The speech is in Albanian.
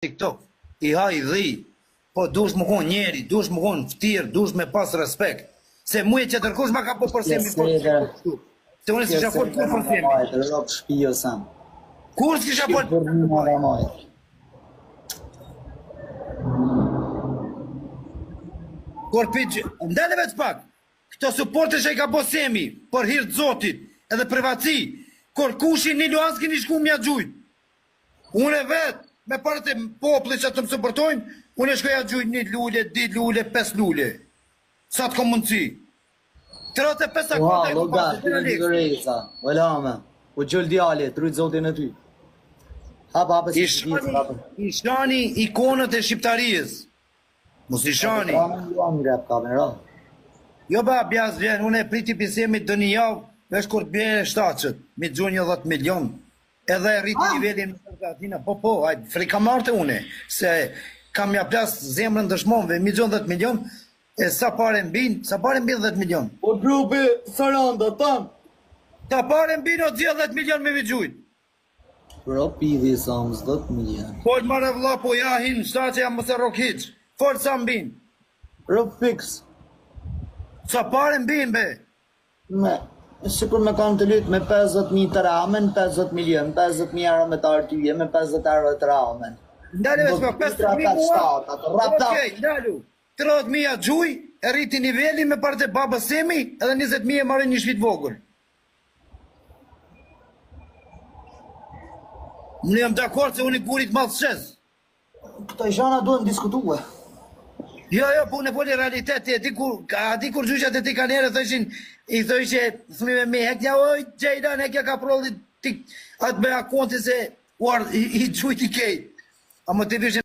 TikTok, i ha i dhi, po dush më konë njeri, dush më konë ftirë, dush me pas respekt. Se muje që tërkush ma ka po përsemi për shtu. Se unë s'kisha fort kur përsemi. Kur s'kisha fort përsemi? Kur pëgjë, ndale veç pak, këto supporte që i ka po semi, për hirtë zotit, edhe privaci, kur kushin një luan s'kini shku mja gjujt. Unë e vetë, me parët e popli që të më supportojnë, unë e shkoja gjujt një lule, 2 lule, 5 lule. Sa të kom mundësi. 35 akorde e ku pasë të në lekë. Vëllame, u gjëll djali, trujt zotin e ty. I shani ikonët e shqiptarijës. Mos i shani. Jo ba, bjas vjen, unë e priti pisemit dë një javë, vesh kur të bje 700, mi të gjunë 10 milion, edhe e rriti nivelin në Argentina, po, frika marte une, se kam ja plas zemrën dëshmonve, mi gjunë 10 milion, e sa pare mbin 10 milion. O grupi Saranda, tam. Sa pare mbin o 10 milion me mi gjujt. Pro pidhi sa më 10 milion. Po të mare vla, po jahin, shta që jam mëse rokhic, fort sa mbin. Pro fix. Sa pare mbin be. Sikur me kam të lytë me 50.000 të ramen, 50 milion, 50.000 euro me të artyje, me 50 euro të ramen. Ndale veç me 50.000 mua, okej, ndalu, 30.000 gjuj, e rriti nivelin me parte babës semi, edhe 20.000 e marrë një shvit vogël. Unë jam dakord se unë i burit malë shes. Këta i shana duhet në diskutue. Jo, po unë e poli realitet, a di kur gjushat e ti kanere, i thëshe, thëmime me hekja, oj, Gjejdan, hekja ka prollit, atë me akonti se, i gjujt i kejt. A më të vishë